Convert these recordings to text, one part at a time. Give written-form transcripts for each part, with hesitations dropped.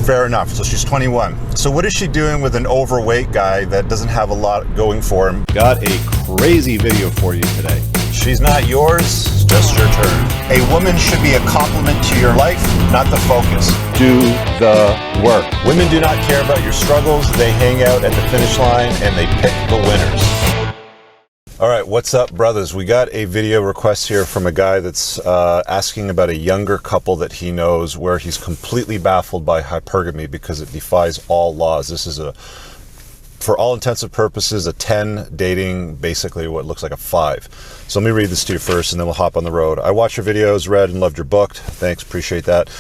Fair enough. So she's 21. So what is she doing with an overweight guy that doesn't have a lot going for him? Got a crazy video for you today. She's not yours, it's just your turn. A woman should be a complement to your life, not the focus. Do the work. Women do not care about your struggles. They hang out at the finish line and they pick the winners. All right, what's up, brothers? We got a video request here from a guy that's asking about a younger couple that he knows where he's completely baffled by hypergamy because it defies all laws. This is for all intents and purposes, a 10 dating basically what looks like a 5. So let me read this to you first and then we'll hop on the road. I watched your videos, read and loved your book. Thanks, appreciate that.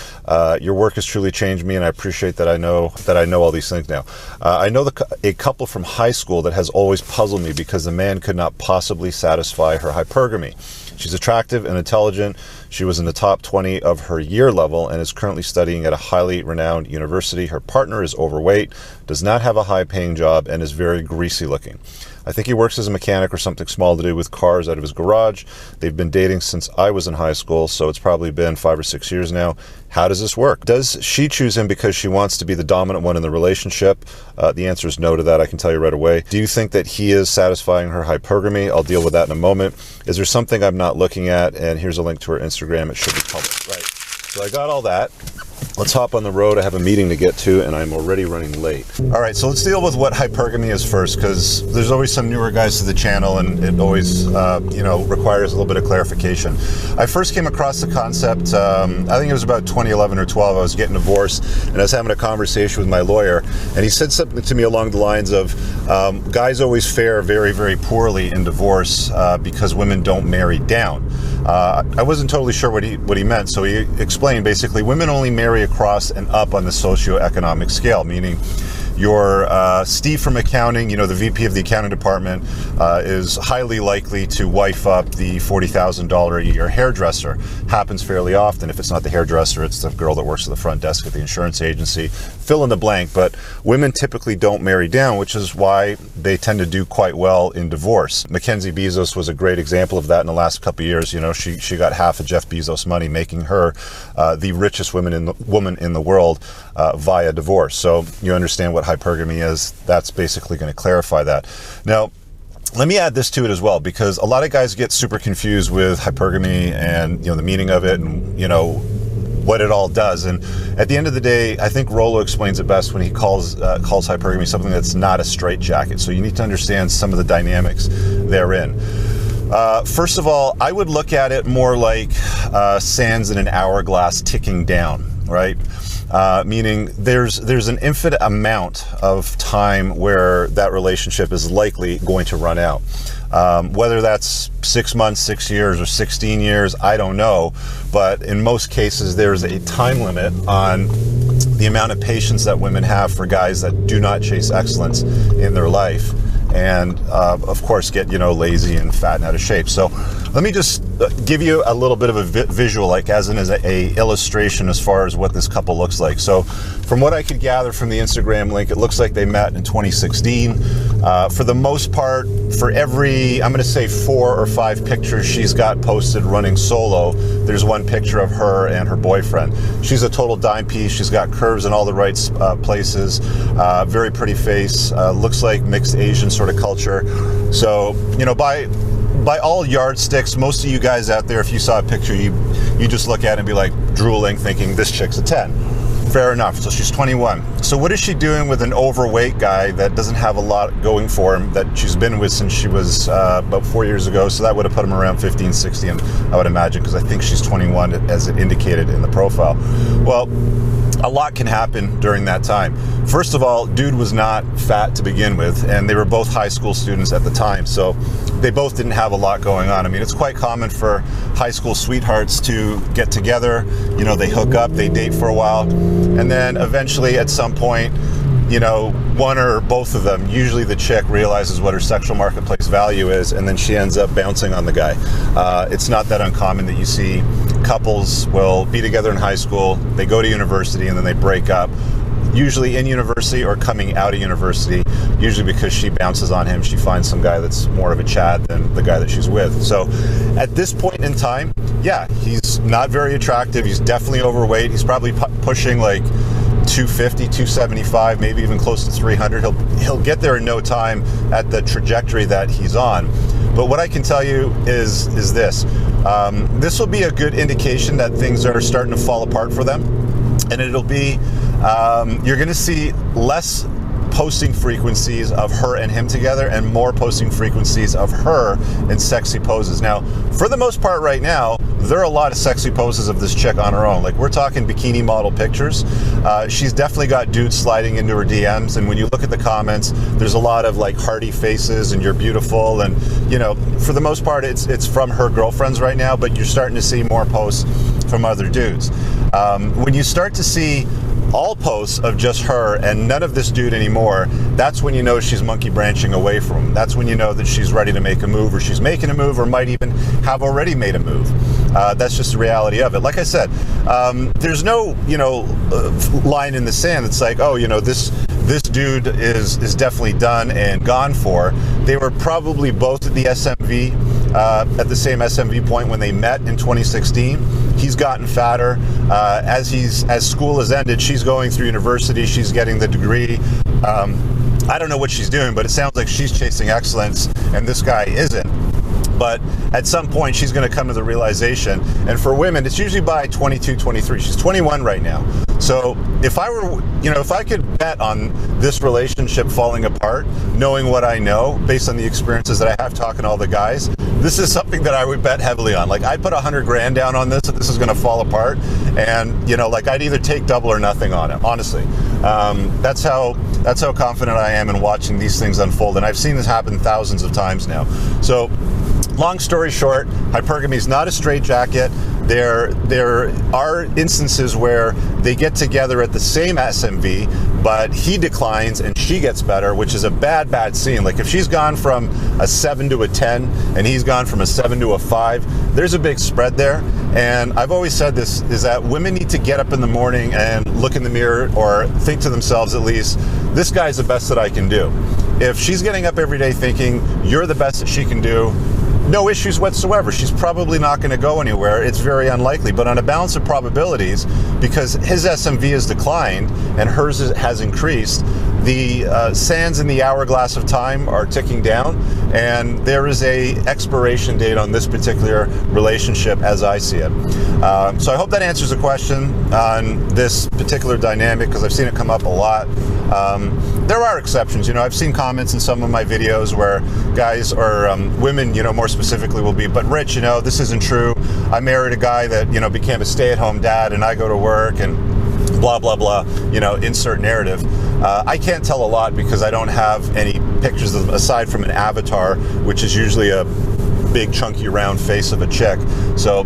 Your work has truly changed me and I appreciate that I know all these things now. I know a couple from high school that has always puzzled me because the man could not possibly satisfy her hypergamy. She's attractive and intelligent. She was in the top 20 of her year level and is currently studying at a highly renowned university. Her partner is overweight, does not have a high-paying job, and is very greasy looking. I think he works as a mechanic or something small to do with cars out of his garage. They've been dating since I was in high school, so it's probably been 5 or 6 years now. How does this work? Does she choose him because she wants to be the dominant one in the relationship? The answer is no to that, I can tell you right away. Do you think that he is satisfying her hypergamy? I'll deal with that in a moment. Is there something I'm not looking at? And here's a link to her Instagram. It should be public. Right. So I got all that. Let's hop on the road. I have a meeting to get to and I'm already running late. All right, so let's deal with what hypergamy is first, because there's always some newer guys to the channel and it always requires a little bit of clarification. I first came across the concept, I think it was about 2011 or 12. I was getting divorced and I was having a conversation with my lawyer and he said something to me along the lines of guys always fare very, very poorly in divorce because women don't marry down. I wasn't totally sure what he meant, so he explained basically women only marry across and up on the socioeconomic scale, meaning your Steve from accounting, the VP of the accounting department, is highly likely to wife up the $40,000 a year hairdresser. Happens fairly often. If it's not the hairdresser, it's the girl that works at the front desk at the insurance agency. Fill in the blank, but women typically don't marry down, which is why they tend to do quite well in divorce. Mackenzie Bezos was a great example of that in the last couple of years. She got half of Jeff Bezos' money, making her the richest woman in the world via divorce. So you understand what hypergamy is. That's basically going to clarify that. Now, let me add this to it as well, because a lot of guys get super confused with hypergamy and the meaning of it and what it all does. And at the end of the day, I think Rollo explains it best when he calls hypergamy something that's not a straitjacket. So you need to understand some of the dynamics therein. First of all, I would look at it more like sands in an hourglass ticking down, right? Meaning there's an infinite amount of time where that relationship is likely going to run out. Whether that's 6 months, 6 years, or 16 years, I don't know. But in most cases, there's a time limit on the amount of patience that women have for guys that do not chase excellence in their life. And of course get lazy and fat and out of shape. So let me just give you a little bit of a visual, like as a illustration as far as what this couple looks like. So from what I could gather from the Instagram link, it looks like they met in 2016. For the most part, for every, I'm going to say 4 or 5 pictures she's got posted running solo, there's one picture of her and her boyfriend. She's a total dime piece. She's got curves in all the right places. Very pretty face. Looks like mixed Asian sort of culture. So, by all yardsticks, most of you guys out there, if you saw a picture, you just look at it and be like drooling, thinking this chick's a 10. Fair enough. So she's 21. So what is she doing with an overweight guy that doesn't have a lot going for him, that she's been with since she was about 4 years ago? So that would have put him around 15, 16, I would imagine, because I think she's 21 as it indicated in the profile. Well, a lot can happen during that time. First of all, dude was not fat to begin with, and they were both high school students at the time, so they both didn't have a lot going on. I mean, it's quite common for high school sweethearts to get together, they hook up, they date for a while, and then eventually at some point, one or both of them, usually the chick, realizes what her sexual marketplace value is, and then she ends up bouncing on the guy. It's not that uncommon that you see couples will be together in high school, they go to university, and then they break up. Usually in university or coming out of university, usually because she bounces on him, she finds some guy that's more of a Chad than the guy that she's with. So at this point in time, yeah, he's not very attractive. He's definitely overweight. He's probably pushing like 250, 275, maybe even close to 300. He'll get there in no time at the trajectory that he's on. But what I can tell you is this. This will be a good indication that things are starting to fall apart for them. And it'll be, you're going to see less posting frequencies of her and him together and more posting frequencies of her in sexy poses. Now, for the most part right now, there are a lot of sexy poses of this chick on her own. Like, we're talking bikini model pictures. She's definitely got dudes sliding into her DMs, and when you look at the comments, there's a lot of like hearty faces and you're beautiful, and you know, for the most part it's from her girlfriends right now, but you're starting to see more posts from other dudes. When you start to see all posts of just her and none of this dude anymore, that's when you know she's monkey branching away from him. That's when you know that she's ready to make a move, or she's making a move, or might even have already made a move. That's just the reality of it. Like I said, there's no, you know, line in the sand that's like, oh, you know, this dude is definitely done and gone for. They were probably both at the SMV, at the same SMV point when they met in 2016. He's gotten fatter. As school has ended, she's going through university, she's getting the degree. I don't know what she's doing, but it sounds like she's chasing excellence and this guy isn't. But at some point she's going to come to the realization, and for women it's usually by 22, 23. She's 21 right now. So if I were, you know, if I could bet on this relationship falling apart, knowing what I know based on the experiences that I have talking to all the guys, this is something that I would bet heavily on. Like, I'd put $100 grand down on this, that this is going to fall apart, and you know, like, I'd either take double or nothing on it, honestly. That's how confident I am in watching these things unfold, and I've seen this happen thousands of times now. So long story short, hypergamy is not a straitjacket. There are instances where they get together at the same SMV, but he declines and she gets better, which is a bad scene. Like, if she's gone from a 7 to a 10 and he's gone from a 7 to a 5, there's a big spread there. And I've always said this, is that women need to get up in the morning and look in the mirror, or think to themselves at least, this guy's the best that I can do. If she's getting up every day thinking you're the best that she can do, no issues whatsoever. She's probably not going to go anywhere. It's very unlikely. But on a balance of probabilities, because his SMV has declined and hers has increased, the sands in the hourglass of time are ticking down, and there is a expiration date on this particular relationship as I see it. So I hope that answers the question on this particular dynamic, because I've seen it come up a lot. There are exceptions. You know, I've seen comments in some of my videos where guys, or women, you know, more specifically will be, but Rich, you know, this isn't true. I married a guy that, you know, became a stay-at-home dad, and I go to work and blah, blah, blah, you know, insert narrative. I can't tell a lot because I don't have any pictures of, aside from an avatar, which is usually a big chunky round face of a chick. So,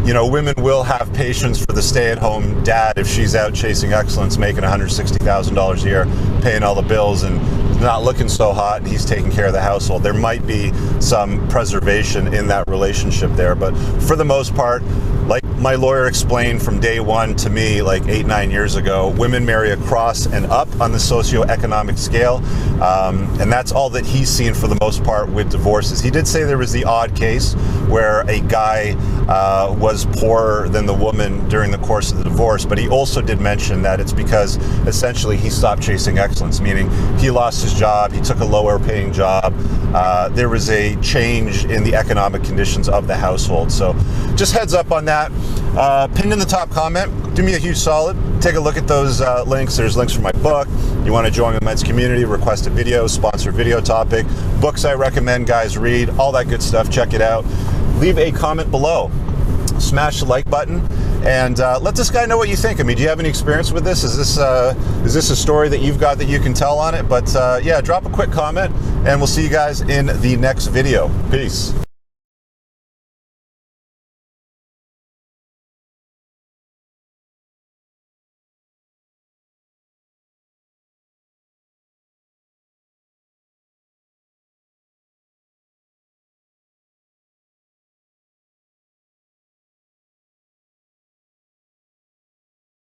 you know, women will have patience for the stay-at-home dad if she's out chasing excellence, making $160,000 a year, paying all the bills, and not looking so hot, and he's taking care of the household. There might be some preservation in that relationship there, but for the most part, like my lawyer explained from day one to me like 8-9 years ago, women marry across and up on the socioeconomic scale, and that's all that he's seen for the most part with divorces. He did say there was the odd case where a guy was poorer than the woman during the course of the divorce, but he also did mention that it's because essentially he stopped chasing excellence, meaning he lost his job, he took a lower paying job, there was a change in the economic conditions of the household. So just heads up on that. Pinned in the top comment, do me a huge solid, take a look at those links. There's links for my book. You want to join the men's community, request a video, sponsor video topic, books I recommend guys read, all that good stuff. Check it out. Leave a comment below, smash the like button, and let this guy know what you think. I mean, do you have any experience with this? Is this a story that you've got that you can tell on it? But yeah, drop a quick comment, and we'll see you guys in the next video. Peace.